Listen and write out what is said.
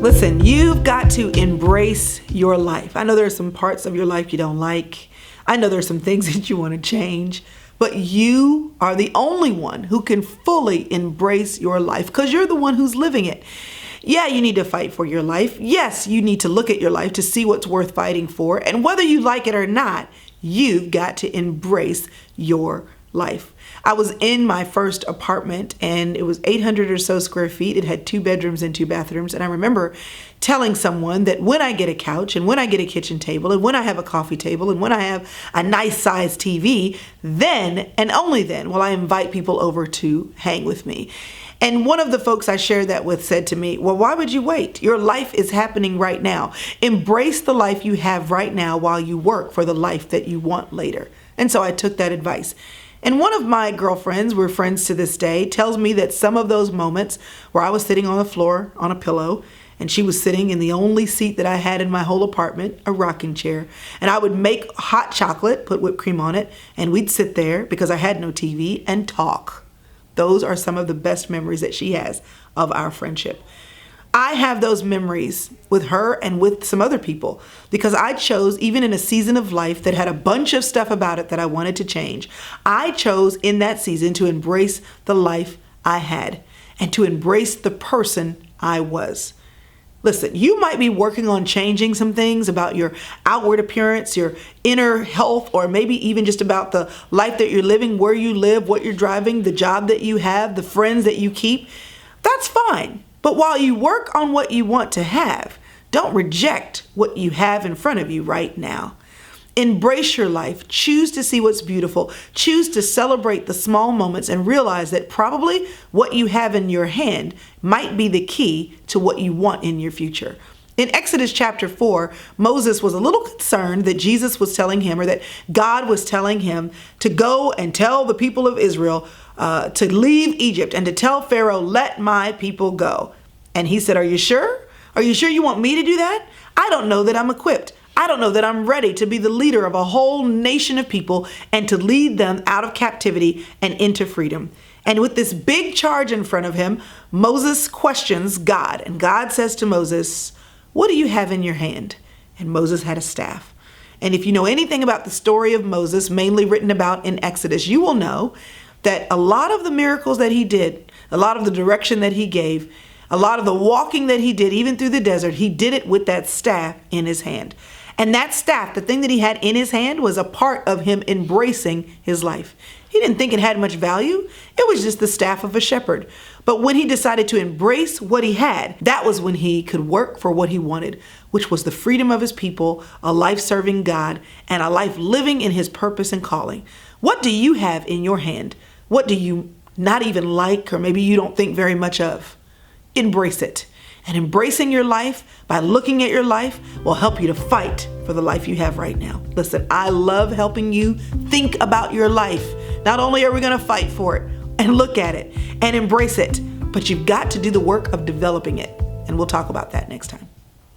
Listen, you've got to embrace your life. I know there are some parts of your life you don't like. I know there are some things that you want to change, but you are the only one who can fully embrace your life because you're the one who's living it. Yeah, you need to fight for your life. Yes, you need to look at your life to see what's worth fighting for. And whether you like it or not, you've got to embrace your life. I was in my first apartment and it was 800 or so square feet. It had 2 bedrooms and 2 bathrooms. And I remember telling someone that when I get a couch and when I get a kitchen table and when I have a coffee table and when I have a nice sized TV, then and only then will I invite people over to hang with me. And one of the folks I shared that with said to me, well, why would you wait? Your life is happening right now. Embrace the life you have right now while you work for the life that you want later. And so I took that advice. And one of my girlfriends, we're friends to this day, tells me that some of those moments where I was sitting on the floor on a pillow and she was sitting in the only seat that I had in my whole apartment, a rocking chair, and I would make hot chocolate, put whipped cream on it, and we'd sit there because I had no TV and talk. Those are some of the best memories that she has of our friendship. I have those memories with her and with some other people because I chose, even in a season of life that had a bunch of stuff about it that I wanted to change, I chose in that season to embrace the life I had and to embrace the person I was. Listen, you might be working on changing some things about your outward appearance, your inner health, or maybe even just about the life that you're living, where you live, what you're driving, the job that you have, the friends that you keep. That's fine. But while you work on what you want to have, don't reject what you have in front of you right now. Embrace your life. Choose to see what's beautiful. Choose to celebrate the small moments and realize that probably what you have in your hand might be the key to what you want in your future. In Exodus chapter 4, Moses was a little concerned that Jesus was telling him, or that God was telling him, to go and tell the people of Israel to leave Egypt and to tell Pharaoh, let my people go. And he said, are you sure? Are you sure you want me to do that? I don't know that I'm equipped. I don't know that I'm ready to be the leader of a whole nation of people and to lead them out of captivity and into freedom. And with this big charge in front of him, Moses questions God. And God says to Moses, what do you have in your hand? And Moses had a staff. And if you know anything about the story of Moses, mainly written about in Exodus, you will know that a lot of the miracles that he did, a lot of the direction that he gave, a lot of the walking that he did, even through the desert, he did it with that staff in his hand. And that staff, the thing that he had in his hand, was a part of him embracing his life. He didn't think it had much value. It was just the staff of a shepherd. But when he decided to embrace what he had, that was when he could work for what he wanted, which was the freedom of his people, a life serving God, and a life living in his purpose and calling. What do you have in your hand? What do you not even like, or maybe you don't think very much of? Embrace it. And embracing your life by looking at your life will help you to fight for the life you have right now. Listen, I love helping you think about your life. Not only are we going to fight for it and look at it and embrace it, but you've got to do the work of developing it. And we'll talk about that next time.